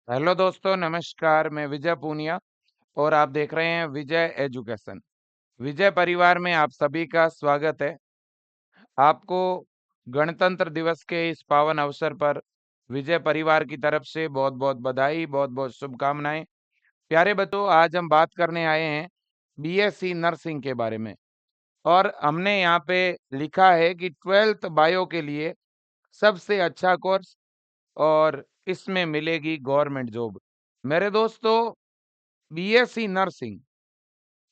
Hello दोस्तों, नमस्कार। मैं विजय पूनिया और आप देख रहे हैं विजय एजुकेशन। विजय परिवार में आप सभी का स्वागत है। आपको गणतंत्र दिवस के इस पावन अवसर पर विजय परिवार की तरफ से बहुत बहुत बधाई, बहुत बहुत शुभकामनाएं। प्यारे बच्चों, आज हम बात करने आए हैं बीएससी नर्सिंग के बारे में। और हमने यहाँ पे लिखा है कि 12th बायो के लिए सबसे अच्छा कोर्स और इसमें मिलेगी गवर्नमेंट जॉब। मेरे दोस्तों, बीएससी नर्सिंग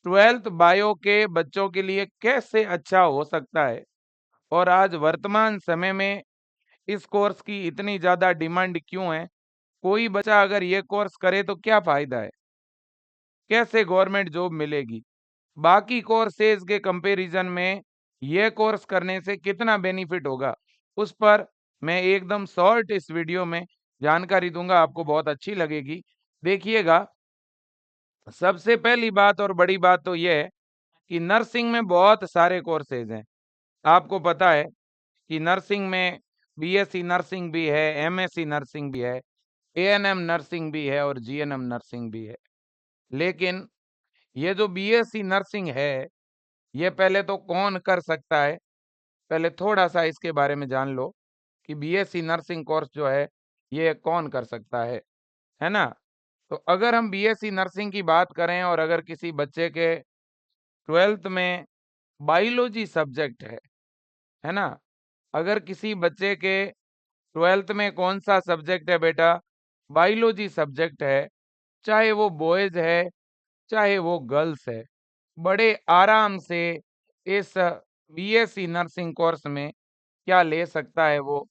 12th बायो के बच्चों के लिए कैसे अच्छा हो सकता है और आज वर्तमान समय में इस कोर्स की इतनी ज्यादा डिमांड क्यों है? कोई बच्चा अगर ये कोर्स करे तो क्या फायदा है? कैसे गवर्नमेंट जॉब मिलेगी? बाकी कोर्सेज के कंपैरिजन में ये कोर्स करने से कितना बेनिफिट होगा? उस पर मैं एकदम शॉर्ट इस वीडियो में जानकारी दूंगा, आपको बहुत अच्छी लगेगी। देखिएगा, सबसे पहली बात और बड़ी बात तो यह है कि नर्सिंग में बहुत सारे कोर्सेज हैं। आपको पता है कि नर्सिंग में बीएससी नर्सिंग भी है, एमएससी नर्सिंग भी है, एएनएम नर्सिंग भी है और जीएनएम नर्सिंग भी है। लेकिन ये जो बीएससी नर्सिंग है, ये पहले तो कौन कर सकता है? पहले थोड़ा-सा इसके बारे में जान लो कि बीएससी नर्सिंग कोर्स जो है, ये कौन कर सकता है ना? तो अगर हम बीएससी नर्सिंग की बात करें और अगर किसी बच्चे के 12th में बायोलॉजी सब्जेक्ट है ना? अगर किसी बच्चे के 12th में कौन-सा सब्जेक्ट है बेटा? बायोलॉजी सब्जेक्ट है, चाहे वो बॉयज़ है, चाहे वो गर्ल्स है, बड़े आराम से इस बीएससी नर्सिंग कोर्स में क्या ले सकता है वो?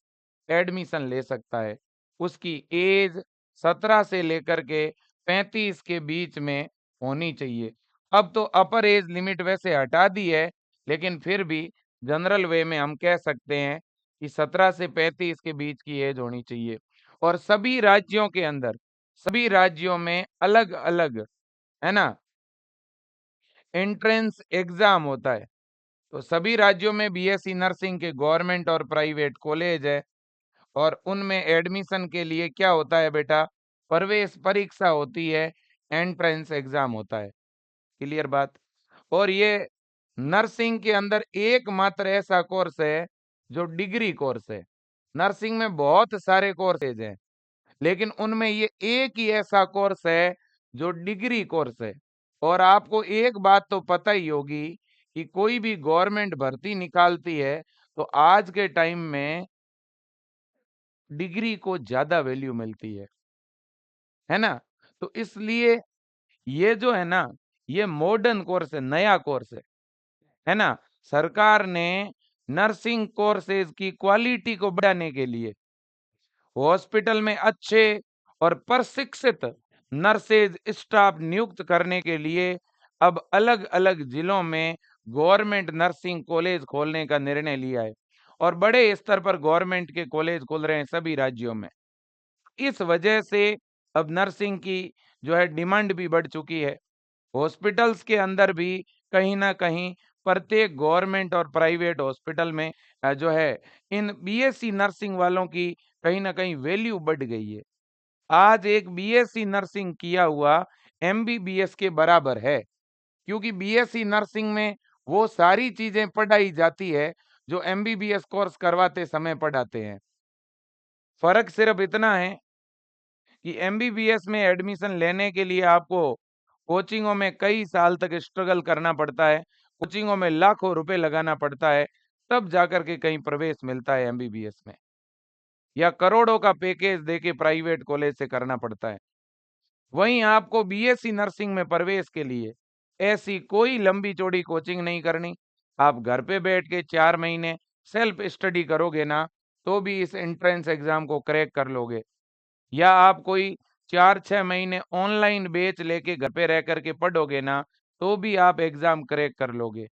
एडमिशन ले सकता है। उसकी एज 17 से लेकर के 35 के बीच में होनी चाहिए। अब तो अपर एज लिमिट वैसे हटा दी है, लेकिन फिर भी जनरल वे में हम कह सकते हैं कि 17 से 35 के बीच की एज होनी चाहिए। और सभी राज्यों के अंदर, सभी राज्यों में अलग-अलग, है ना, एंट्रेंस एग्ज़ाम होता है। तो सभी राज्यों में बीएससी नर्सिंग के गवर्नमेंट और प्राइवेट कॉलेज है और उनमें एडमिशन के लिए क्या होता है बेटा? प्रवेश परीक्षा होती है, एंट्रेंस एग्ज़ाम होता है। क्लियर बात? और ये नर्सिंग के अंदर एकमात्र ऐसा कोर्स है जो डिग्री कोर्स है। नर्सिंग में बहुत सारे कोर्सेज हैं, लेकिन उनमें ये एक ही ऐसा कोर्स है जो डिग्री कोर्स है। और आपको एक बात तो पता ही होगी कि कोई भी गवर्नमेंट भर्ती निकालती है तो आज के टाइम में डिग्री को ज़्यादा वैल्यू मिलती है ना? तो इसलिए ये जो है ना, ये मॉडर्न कोर्स है, नया कोर्स है ना? सरकार ने नर्सिंग कोर्सेज की क्वालिटी को बढ़ाने के लिए हॉस्पिटल में अच्छे और प्रशिक्षित नर्सेज स्टाफ नियुक्त करने के लिए अब अलग-अलग जिलों में गवर्नमेंट नर्सिंग कॉलेज खोलने का निर्णय लिया है और बड़े स्तर पर गवर्नमेंट के कॉलेज खुल रहे हैं सभी राज्यों में। इस वजह से अब नर्सिंग की जो है डिमांड भी बढ़ चुकी है। हॉस्पिटल्स के अंदर भी कहीं न कहीं प्रत्येक गवर्नमेंट और प्राइवेट हॉस्पिटल में जो है इन बीएससी नर्सिंग वालों की कहीं न कहीं वैल्यू बढ़ गई है। आज एक बीएससी नर्सिंग किया हुआ एमबीबीएस के बराबर है, क्योंकि बीएससी नर्सिंग में वो सारी चीज़ें पढ़ाई जाती है जो एमबीबीएस कोर्स करवाते समय पढ़ाते हैं। फ़र्क सिर्फ इतना है कि एमबीबीएस में एडमिशन लेने के लिए आपको कोचिंगों में कई साल तक स्ट्रगल करना पड़ता है, कोचिंगों में लाखों रुपए लगाना पड़ता है, तब जाकर के कहीं प्रवेश मिलता है एमबीबीएस में, या करोड़ों का पैकेज देके प्राइवेट कॉलेज से करना पड़ता है। वहीं आपको बीएससी नर्सिंग में प्रवेश के लिए ऐसी कोई लंबी चौड़ी कोचिंग नहीं करनी। आप घर पे बैठ के 4 महीने सेल्फ स्टडी करोगे ना, तो भी इस एंट्रेंस एग्जाम को क्रैक कर लोगे। या आप कोई 4-6 महीने ऑनलाइन बैच लेके घर पे रह करके पढ़ोगे ना, तो भी आप एग्ज़ाम क्रैक कर लोगे।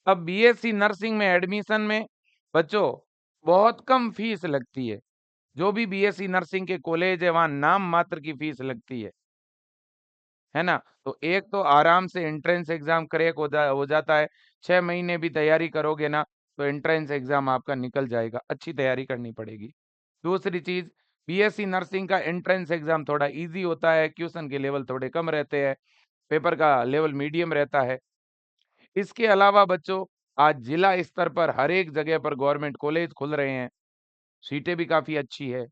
अब बीएससी नर्सिंग में एडमिशन में बच्चों बहुत कम फीस लगती है। जो भी बीएससी नर्सिंग के कॉलेज है, वहाँ नाम मात्र की फीस लगती है ना? तो एक तो आराम से एंट्रेंस एग्ज़ाम क्रैक हो जाता है। 6 महीने भी तैयारी करोगे ना, तो एंट्रेंस एग्ज़ाम आपका निकल जाएगा। अच्छी तैयारी करनी पड़ेगी। दूसरी चीज़, बीएससी नर्सिंग का एंट्रेंस एग्जाम थोड़ा इजी होता है, क्वेश्चन के लेवल थोड़े कम रहते हैं, पेपर का लेवल मीडियम रहता है। इसके अलावा बच्चों, आज जिला स्तर पर हर एक जगह पर गवर्नमेंट कॉलेज खुल रहे हैं, सीटें भी काफ़ी अच्छी है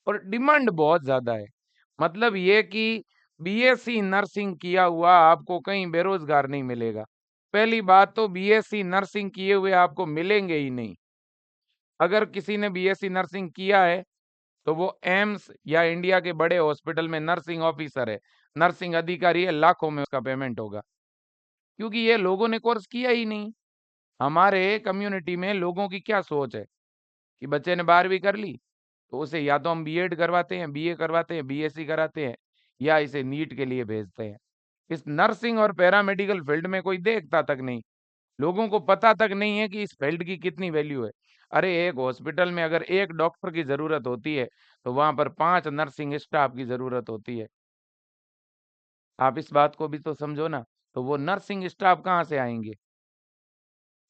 और डिमांड बहुत ज़्यादा है। मतलब ये कि बीएससी नर्सिंग किया हुआ आपको कहीं बेरोज़गार नहीं मिलेगा। पहली बात तो बीएससी नर्सिंग किए हुए आपको मिलेंगे ही नहीं। अगर किसी ने बीएससी नर्सिंग किया है, तो वो एम्स या इंडिया के बड़े हॉस्पिटल में नर्सिंग ऑफिसर है, नर्सिंग अधिकारी है, लाखों में उसका पेमेंट होगा। क्योंकि ये लोगों ने कोर्स किया ही नहीं। हमारे कम्युनिटी में लोगों की क्या सोच है कि बच्चे ने 12वीं कर ली, तो उसे या तो हम बीएड करवाते हैं, बीए करवाते हैं, बीएससी कराते हैं या इसे नीट के लिए भेजते हैं। इस नर्सिंग और पैरामेडिकल फील्ड में कोई देखता तक नहीं। लोगों को पता तक नहीं है कि इस फील्ड की कितनी वैल्यू है। अरे एक हॉस्पिटल में अगर एक डॉक्टर की ज़रूरत होती है, तो वहाँ पर 5 नर्सिंग स्टाफ की ज़रूरत होती है। आप इस बात को भी तो समझो ना, तो वो नर्सिंग स्टाफ कहाँ से आएँगे?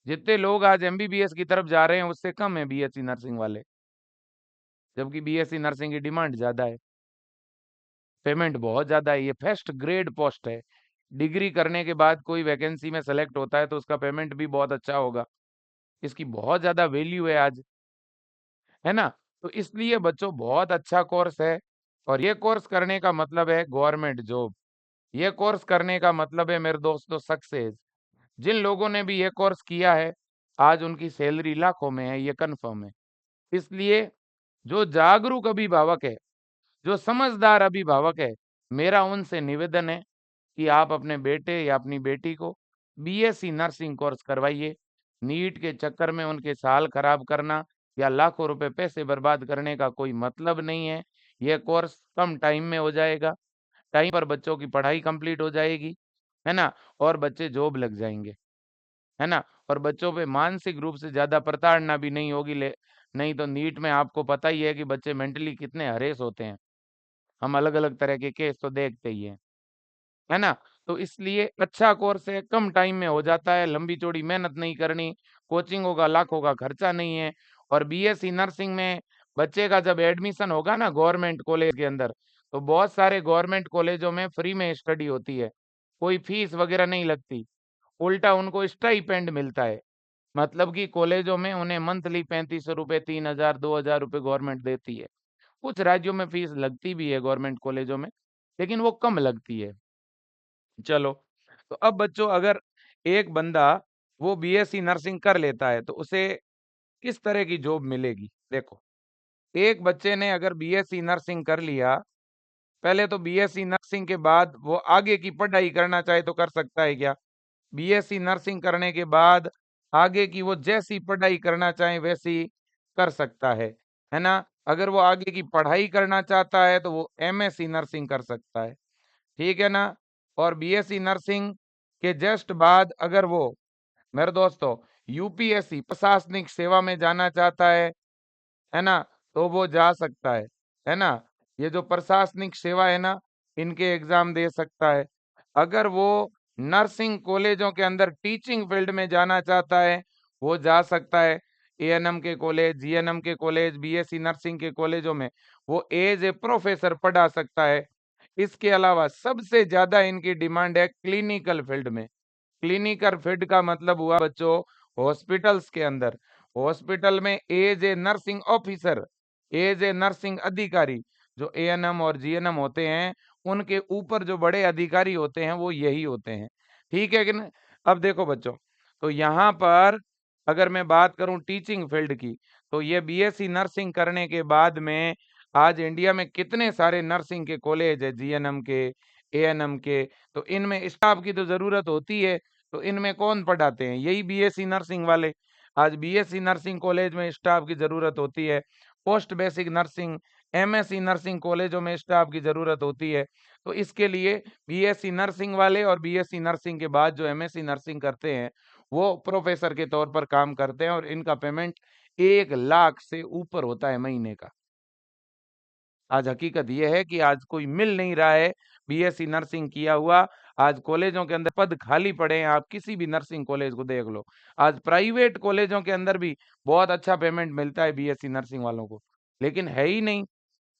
जितने लोग आज एमबीबीएस की तरफ जा रहे हैं, उससे कम है बीएससी नर्सिंग वाले, जबकि बीएससी नर्सिंग की डिमांड ज़्यादा है, पेमेंट बहुत ज़्यादा है, ये फर्स्ट ग्रेड पोस्ट है। डिग्री करने के बाद कोई वैकेंसी में सेलेक्ट होता है, तो उसका पेमेंट भी बहुत अच्छा होगा। इसकी बहुत ज़्यादा वैल्यू है आज, है ना? तो इसलिए बच्चों बहुत अच्छा कोर्स है और ये कोर्स करने का मतलब है गवर्नमेंट जॉब। ये कोर्स करने का मतलब है मेरे दोस्तों सक्सेस। जिन लोगों ने भी ये कोर्स किया है, आज उनकी सैलरी लाखों में है, ये कन्फर्म है। इसलिए जो जागरूक अभिभावक है, जो समझदार अभिभावक है, मेरा उनसे निवेदन है कि आप अपने बेटे या अपनी बेटी को बीएससी नर्सिंग कोर्स करवाइए। नीट के चक्कर में उनके साल खराब करना या लाखों रुपए पैसे बर्बाद करने का कोई मतलब नहीं है। यह कोर्स कम टाइम में हो जाएगा, टाइम पर बच्चों की पढ़ाई कंप्लीट हो जाएगी, है ना? और बच्चे जॉब लग जाएंगे, है ना? और बच्चों पे मानसिक रूप से ज़्यादा प्रताड़ना भी नहीं होगी। ले नहीं तो नीट में आपको पता ही है कि बच्चे मेंटली कितने हरेस होते हैं। हम अलग-अलग तरह के केस तो देखते ही हैं। है ना? तो इसलिए अच्छा कोर्स है, कम टाइम में हो जाता है, लंबी-चौड़ी मेहनत नहीं करनी, कोचिंगों का लाखों का खर्चा नहीं है और बीएससी नर्सिंग में बच्चे का जब एडमिशन होगा ना गवर्नमेंट कॉलेज के अंदर, तो बहुत सारे गवर्नमेंट कॉलेजों में फ्री में स्टडी होती है। कोई फीस वगैरह नहीं लगती, उल्टा उनको स्टाइपेंड मिलता है। मतलब कि कॉलेजों में उन्हें मंथली 3500 रुपए, 3000, 2000 रुपए गवर्नमेंट देती है। कुछ राज्यों में फीस लगती भी है गवर्नमेंट कॉलेजों में, लेकिन वो कम लगती है। चलो, तो अब बच्चों अगर एक बंदा वो बीएससी नर्सिंग कर लेता है तो उसे किस तरह की जॉब मिलेगी? देखो, एक बच्चे ने अगर बीएससी नर्सिंग कर लिया, पहले तो बीएससी नर्सिंग के बाद वो आगे की पढ़ाई करना चाहे तो कर सकता है क्या? बीएससी नर्सिंग करने के बाद आगे की वो जैसी पढ़ाई करना चाहे वैसी कर सकता है ना? अगर वो आगे की पढ़ाई करना चाहता है तो वो एमएससी नर्सिंग कर सकता है। ठीक है ना? और बीएससी नर्सिंग के जस्ट बाद अगर वो मेरे दोस्तों यूपीएससी प्रशासनिक सेवा में जाना चाहता है ना? तो वो जा सकता है ना? ये जो प्रशासनिक सेवा है ना, इनके एग्जाम दे सकता है। अगर वो नर्सिंग कॉलेजों के अंदर टीचिंग फील्ड में जाना चाहता है, वो जा सकता है। एएनएम के कॉलेज, जीएनएम के कॉलेज, बीएससी नर्सिंग के कॉलेजों में वो एज ए प्रोफेसर पढ़ा सकता है। इसके अलावा सबसे ज़्यादा इनकी डिमांड है क्लिनिकल फील्ड में। क्लिनिकल फील्ड का मतलब हुआ बच्चों हॉस्पिटल्स के अंदर। हॉस्पिटल में as a nursing officer, as a nursing अधिकारी, जो एएनएम और जीएनएम होते हैं, उनके ऊपर जो बड़े अधिकारी होते हैं वो यही होते हैं। ठीक है कि नहीं? अब देखो बच्चों, तो यहाँ पर अगर मैं बात करूँ टीचिंग फील्ड की, तो ये बीएससी नर्सिंग करने के बाद में आज इंडिया में कितने सारे नर्सिंग के कॉलेज है, जीएनएम के, एएनएम के, तो इनमें स्टाफ की तो ज़रूरत होती है। तो इनमें कौन पढ़ाते हैं? यही बीएससी नर्सिंग वाले। आज बीएससी नर्सिंग कॉलेज में स्टाफ की ज़रूरत होती है। Post basic nursing, MSc nursing कॉलेजों में स्टाफ की ज़रूरत होती है। तो इसके लिए बीएससी नर्सिंग वाले और बीएससी नर्सिंग के बाद जो एमएससी नर्सिंग करते हैं, वो प्रोफ़ेसर के तौर पर काम करते हैं और इनका पेमेंट 1 लाख से ऊपर होता है महीने का। आज हकीकत ये है कि आज कोई मिल नहीं रहा है बीएससी नर्सिंग किया हुआ। आज कॉलेजों के अंदर पद खाली पड़े हैं, आप किसी भी नर्सिंग कॉलेज को देख लो। आज प्राइवेट कॉलेजों के अंदर भी बहुत अच्छा पेमेंट मिलता है बीएससी नर्सिंग वालों को, लेकिन है ही नहीं।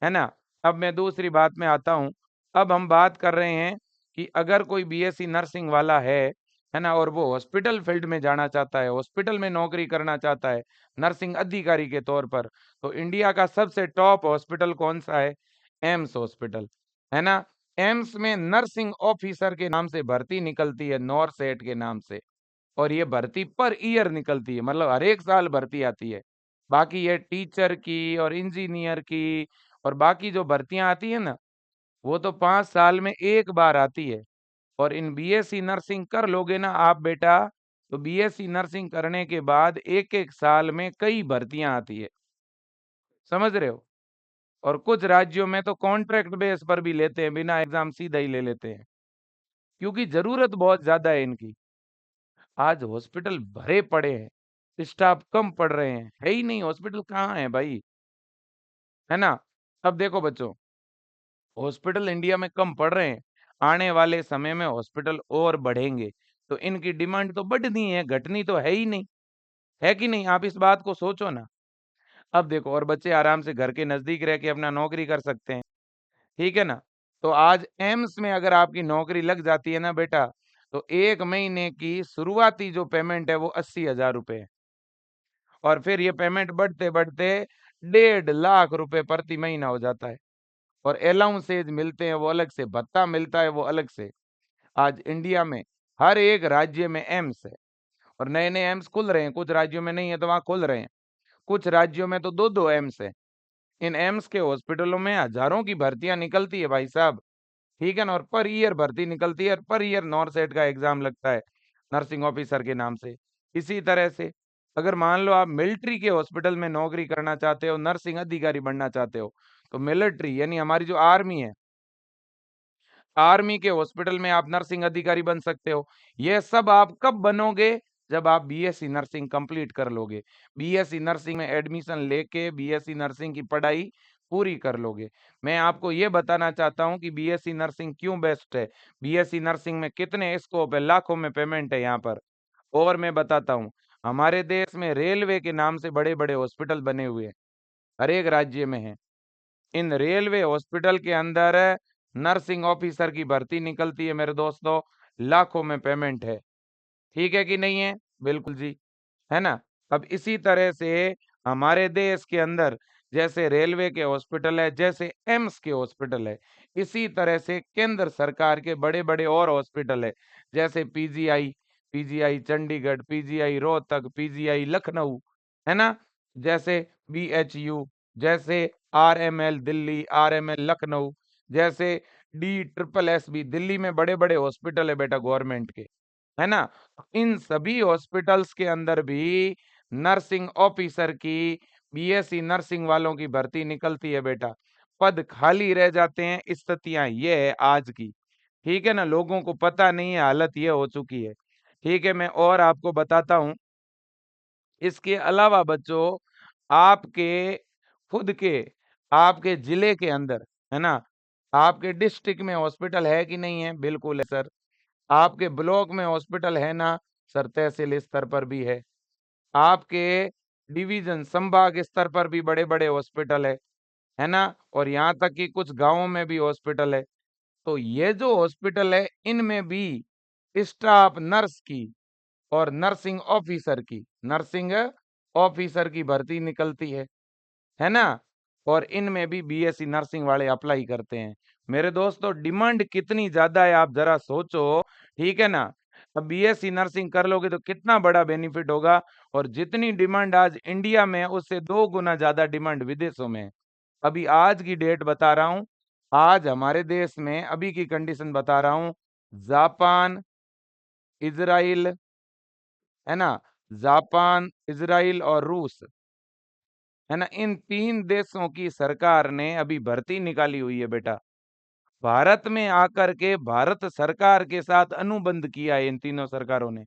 है ना। अब मैं दूसरी बात में आता हूँ। अब हम बात कर रहे हैं कि अगर कोई बीएससी नर्सिंग वाला है ना, और वो हॉस्पिटल फील्ड में जाना चाहता है, हॉस्पिटल में नौकरी करना चाहता है नर्सिंग अधिकारी के तौर पर, तो इंडिया का सबसे टॉप हॉस्पिटल कौन सा है? एम्स हॉस्पिटल, है ना। एम्स में नर्सिंग ऑफिसर के नाम से भर्ती निकलती है, नॉरसेट के नाम से। और ये भर्ती पर ईयर निकलती है, मतलब हर एक साल भर्ती आती है। बाकी ये टीचर की और इंजीनियर की और बाकी जो भर्तियां आती है ना, वो तो 5 साल में एक बार आती है। और इन बीएससी नर्सिंग कर लोगे ना आप बेटा, तो बीएससी नर्सिंग करने के बाद एक एक साल में कई भर्तियां आती है, समझ रहे हो। और कुछ राज्यों में तो कॉन्ट्रैक्ट बेस पर भी लेते हैं, बिना एग्जाम सीधा ही ले लेते हैं, क्योंकि जरूरत बहुत ज्यादा है इनकी। आज हॉस्पिटल भरे पड़े हैं, स्टाफ कम पड़ रहे हैं, है ही नहीं, हॉस्पिटल कहाँ है भाई, है ना। अब देखो बच्चों, हॉस्पिटल इंडिया में कम पड़ रहे हैं, आने वाले समय में हॉस्पिटल और बढ़ेंगे, तो इनकी डिमांड तो बढ़नी है, घटनी तो है ही नहीं, है कि नहीं। आप इस बात को सोचो ना। अब देखो, और बच्चे आराम से घर के नजदीक रह के अपना नौकरी कर सकते हैं, ठीक है ना। तो आज एम्स में अगर आपकी नौकरी लग जाती है ना बेटा, तो 1 महीने की शुरुआती जो पेमेंट है वो 80,000 रुपए है। और फिर ये पेमेंट बढ़ते बढ़ते 1.5 लाख रुपए प्रति महीना हो जाता है। और अलाउंसेज मिलते हैं वो अलग से, भत्ता मिलता है वो अलग से। आज इंडिया में हर एक राज्य में एम्स है, और नए नए एम्स खुल रहे हैं, कुछ राज्यों में नहीं है तो वहां खुल रहे हैं। कुछ राज्यों में तो दो दो एम्स है। इन एम्स के हॉस्पिटलों में हजारों की भर्तियां निकलती है भाई साहब, ठीक है ना। और पर ईयर भर्ती निकलती है, और पर ईयर नॉर्सेट का एग्जाम लगता है नर्सिंग ऑफिसर के नाम से। इसी तरह से अगर मान लो आप मिलिट्री के हॉस्पिटल में नौकरी करना चाहते हो, नर्सिंग अधिकारी बनना चाहते हो, तो मिलिट्री यानी हमारी जो आर्मी है, आर्मी के हॉस्पिटल में आप नर्सिंग अधिकारी बन सकते हो। यह सब आप कब बनोगे? जब आप बीएससी नर्सिंग कंप्लीट कर लोगे, बीएससी नर्सिंग में एडमिशन लेके बीएससी नर्सिंग की पढ़ाई पूरी कर लोगे। मैं आपको यह बताना चाहता हूं कि बीएससी नर्सिंग क्यों बेस्ट है, बीएससी नर्सिंग में कितने स्कोप है, लाखों में पेमेंट है यहाँ पर। और मैं बताता हूँ, हमारे देश में रेलवे के नाम से बड़े बड़े हॉस्पिटल बने हुए हैं, हर एक राज्य में है। इन रेलवे हॉस्पिटल के अंदर नर्सिंग ऑफिसर की भर्ती निकलती है मेरे दोस्तों, लाखों में पेमेंट है, ठीक है कि नहीं है? बिल्कुल जी, है ना। अब इसी तरह से हमारे देश के अंदर जैसे रेलवे के हॉस्पिटल है, जैसे एम्स के हॉस्पिटल है, इसी तरह से केंद्र सरकार के बड़े बड़े और हॉस्पिटल है, जैसे PGI, PGI Chandigarh, PGI Rohtak, PGI Lucknow, है ना। जैसे बीएचयू, जैसे आरएमएल दिल्ली, आरएमएल लखनऊ, जैसे डी ट्रिपल एस भी दिल्ली में बड़े बड़े हॉस्पिटल है बेटा गवर्नमेंट के, है ना। इन सभी हॉस्पिटल्स के अंदर भी नर्सिंग ऑफिसर की, बीएससी नर्सिंग वालों की भर्ती निकलती है बेटा। पद खाली रह जाते हैं, स्थितियां ये है आज की, ठीक है ना। लोगों को पता नहीं है, हालत ये हो चुकी है, ठीक है। मैं और आपको बताता हूं, इसके अलावा बच्चों, आपके खुद के, आपके जिले के अंदर, है ना, आपके डिस्ट्रिक्ट में हॉस्पिटल है कि नहीं है? बिल्कुल है सर। आपके ब्लॉक में हॉस्पिटल है ना सर? तहसील स्तर पर भी है। आपके डिवीजन संभाग स्तर पर भी बड़े बड़े हॉस्पिटल है ना। और यहाँ तक कि कुछ गांवों में भी हॉस्पिटल है। तो ये जो हॉस्पिटल है, इनमें भी स्टाफ नर्स की और नर्सिंग ऑफिसर की भर्ती निकलती है ना। और इनमें भी बीएससी नर्सिंग वाले अप्लाई करते हैं। मेरे दोस्तों, डिमांड कितनी ज्यादा है आप जरा सोचो, ठीक है ना। अब बीएससी नर्सिंग कर लोगे तो कितना बड़ा बेनिफिट होगा। और जितनी डिमांड आज इंडिया में है, उससे 2 गुना ज्यादा डिमांड विदेशों में है। अभी आज की डेट बता रहा हूं, आज हमारे देश में अभी की कंडीशन बता रहा हूं, जापान, इजराइल, है ना, जापान, इजराइल और रूस, है ना, इन 3 देशों की सरकार ने अभी भर्ती निकाली हुई है बेटा। भारत में आकर के भारत सरकार के साथ अनुबंध किया है इन तीनों सरकारों ने।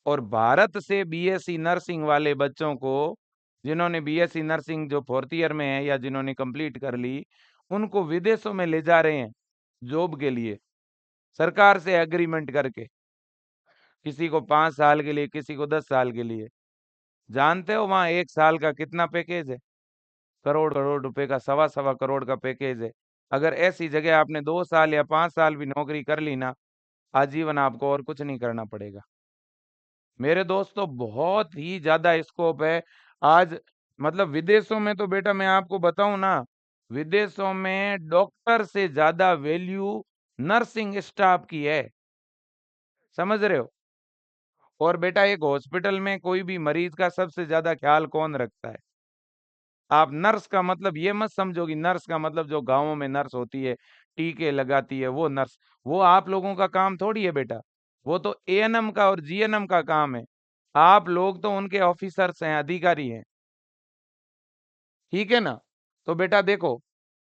और भारत से बीएससी नर्सिंग वाले बच्चों को, जिन्होंने बीएससी नर्सिंग जो 4th ईयर में है या जिन्होंने कंप्लीट कर ली, उनको विदेशों में ले जा रहे हैं जॉब के लिए, सरकार से एग्रीमेंट करके। किसी को 5 साल के लिए, किसी को 10 साल के लिए। जानते हो वहां 1 साल का कितना पैकेज है? करोड़ करोड़ रुपए का, सवा सवा करोड़ का पैकेज है। अगर ऐसी जगह आपने 2 साल या 5 साल भी नौकरी कर ली ना, आजीवन आपको और कुछ नहीं करना पड़ेगा। मेरे दोस्तों बहुत ही ज्यादा स्कोप है। आज मतलब विदेशों में तो बेटा मैं आपको बताऊं ना, विदेशों में डॉक्टर से ज्यादा वैल्यू नर्सिंग स्टाफ की है। समझ रहे हो? और बेटा एक हॉस्पिटल में कोई भी मरीज का सबसे ज्यादा ख्याल कौन रखता है? आप नर्स का मतलब ये मत समझो कि नर्स का मतलब जो गांवों में नर्स होती है, टीके लगाती है, वो नर्स। वो आप लोगों का काम थोड़ी है बेटा। वो तो एएनएम का और जीएनएम का काम है। आप लोग तो उनके ऑफिसर्स हैं, अधिकारी हैं। ठीक है ना? तो बेटा देखो,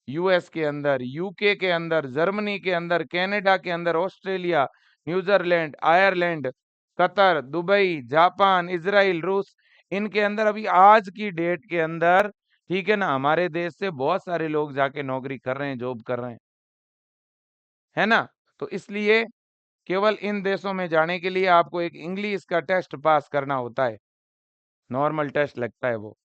यूएस के अंदर, यूके के अंदर, जर्मनी के अंदर, कनाडा के अंदर, Australia, New Zealand, Ireland, Qatar, Dubai, Japan, Israel, रूस, इनके अंदर अभी आज की डेट के अंदर, ठीक है ना, हमारे देश से बहुत सारे लोग जाके नौकरी कर रहे हैं, जॉब कर रहे हैं, है ना? तो इसलिए केवल इन देशों में जाने के लिए आपको एक इंग्लिश का टेस्ट पास करना होता है। नॉर्मल टेस्ट लगता है वो।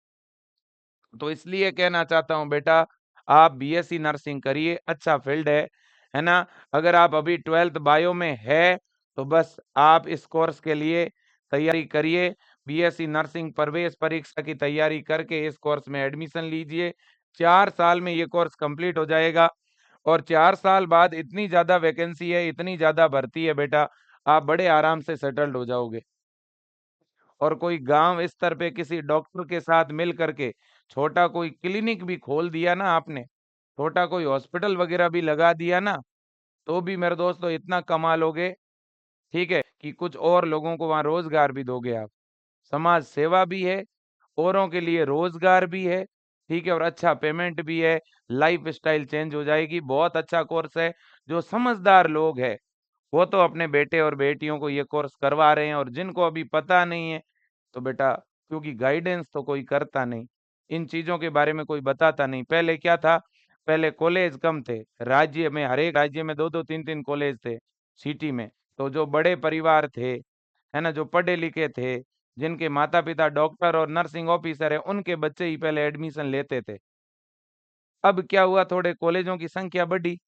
तो इसलिए कहना चाहता हूँ बेटा, आप बीएससी नर्सिंग करिए, अच्छा फील्ड है ना? अगर आप अभी 12th बायो में है, तो बस आप इस कोर्स के लिए तैयारी करिए। बीएससी नर्सिंग प्रवेश परीक्षा की तैयारी करके इस कोर्स में एडमिशन लीजिए। 4 साल में ये कोर्स कंप्लीट हो जाएगा और 4 साल बाद इतनी ज़्यादा वैकेंसी है, इतनी ज़्यादा भर्ती है बेटा, आप बड़े आराम से सेटल्ड हो जाओगे। और कोई गांव स्तर पे किसी डॉक्टर के साथ मिल करके छोटा कोई क्लिनिक भी खोल दिया ना आपने, छोटा कोई हॉस्पिटल वगैरह भी लगा दिया ना, तो भी मेरे दोस्तों इतना कमा लोगे, ठीक है, कि कुछ और लोगों को वहां रोजगार भी दोगे आप। समाज सेवा भी है, औरों के लिए रोजगार भी है, ठीक है, और अच्छा पेमेंट भी है। लाइफ स्टाइल चेंज हो जाएगी। बहुत अच्छा कोर्स है। जो समझदार लोग हैं वो तो अपने बेटे और बेटियों को ये कोर्स करवा रहे हैं, और जिनको अभी पता नहीं है, तो बेटा क्योंकि गाइडेंस तो कोई करता नहीं, इन चीजों के बारे में कोई बताता नहीं। पहले क्या था? पहले कॉलेज कम थे, राज्य में हर एक राज्य में दो दो तीन तीन कॉलेज थे सिटी में। तो जो बड़े परिवार थे, है ना, जो पढ़े लिखे थे, जिनके माता पिता डॉक्टर और नर्सिंग ऑफिसर है, उनके बच्चे ही पहले एडमिशन लेते थे। अब क्या हुआ, थोड़े कॉलेजों की संख्या बढ़ी,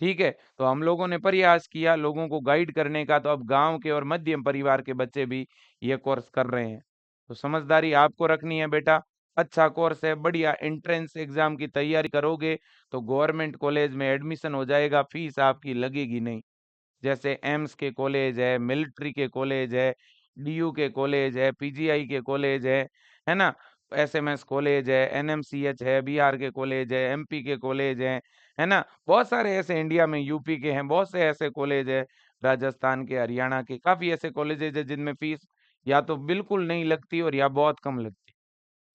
ठीक है, तो हम लोगों ने प्रयास किया लोगों को गाइड करने का, तो अब गांव के और मध्यम परिवार के बच्चे भी ये कोर्स कर रहे हैं। तो समझदारी आपको रखनी है बेटा। अच्छा कोर्स है, बढ़िया। एंट्रेंस एग्जाम की तैयारी करोगे तो गवर्नमेंट कॉलेज में एडमिशन हो जाएगा, फीस आपकी लगेगी नहीं। जैसे एम्स के कॉलेज है, मिलिट्री के कॉलेज है, डीयू के कॉलेज है, पीजीआई के कॉलेज है ना, एसएमएस कॉलेज है, एनएमसीएच है, बिहार के कॉलेज है, एमपी के कॉलेज है ना, बहुत सारे ऐसे, इंडिया में यूपी के हैं, बहुत से ऐसे कॉलेज है, राजस्थान के, हरियाणा के, काफी ऐसे कॉलेजेस है जिनमें फीस या तो बिल्कुल नहीं लगती और या बहुत कम लगती।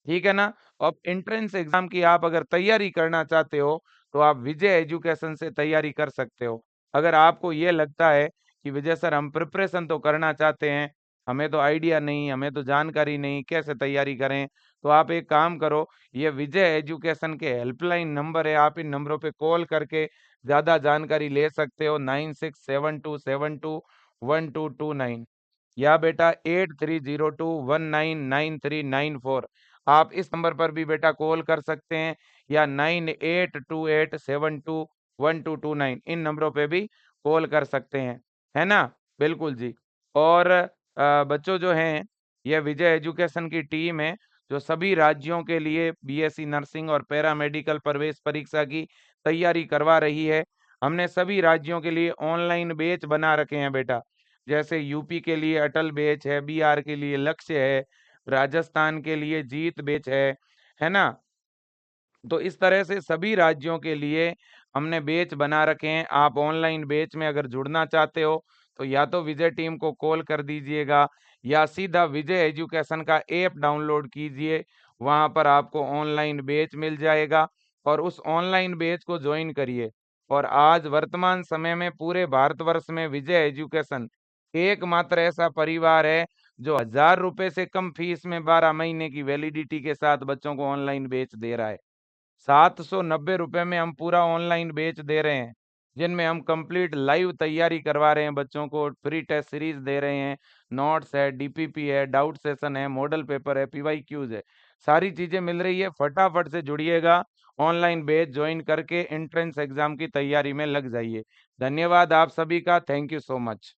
ठीक है ना? अब एंट्रेंस एग्जाम की आप अगर तैयारी करना चाहते हो, तो आप विजय एजुकेशन से तैयारी कर सकते हो। अगर आपको ये लगता है कि विजय सर हम प्रिपरेशन तो करना चाहते हैं, हमें तो आइडिया नहीं, हमें तो जानकारी नहीं, कैसे तैयारी करें, तो आप एक काम करो, ये विजय एजुकेशन के हेल्पलाइन नंबर है, आप इन नंबरों पे कॉल करके ज़्यादा जानकारी ले सकते हो। 9672721229 या बेटा 8302199394। आप इस नंबर पर भी बेटा कॉल कर सकते हैं, या 9828721229, इन नंबरों पे भी कॉल कर सकते हैं, है ना? बिल्कुल जी। और बच्चों जो हैं, यह विजय एजुकेशन की टीम है जो सभी राज्यों के लिए बीएससी नर्सिंग और पैरामेडिकल प्रवेश परीक्षा की तैयारी करवा रही है। हमने सभी राज्यों के लिए ऑनलाइन बैच बना रखे हैं बेटा। जैसे यूपी के लिए अटल बैच है, बिहार के लिए लक्ष्य है, राजस्थान के लिए जीत बैच है ना? तो इस तरह से सभी राज्यों के लिए हमने बैच बना रखे हैं। आप ऑनलाइन बैच में अगर जुड़ना चाहते हो, तो या तो विजय टीम को कॉल कर दीजिएगा, या सीधा विजय एजुकेशन का ऐप डाउनलोड कीजिए। वहां पर आपको ऑनलाइन बैच मिल जाएगा और उस ऑनलाइन बैच को ज्वाइन करिए। और आज वर्तमान समय में पूरे भारतवर्ष में विजय एजुकेशन एकमात्र ऐसा परिवार है जो 1000 रुपए से कम फीस में 12 महीने की वैलिडिटी के साथ बच्चों को ऑनलाइन बैच दे रहा है। 790 रुपए में हम पूरा ऑनलाइन बैच दे रहे हैं, जिनमें हम कंप्लीट लाइव तैयारी करवा रहे हैं, बच्चों को फ्री टेस्ट सीरीज दे रहे हैं, नोट्स है, डीपीपी है, डाउट सेशन है, मॉडल पेपर है, पीवाईक्यूज है, सारी चीज़ें मिल रही है, फटाफट से जुड़िएगा, ऑनलाइन बैच जॉइन करके एंट्रेंस एग्ज़ाम की तैयारी में लग जाइए। धन्यवाद आप सभी का, थैंक यू सो मच।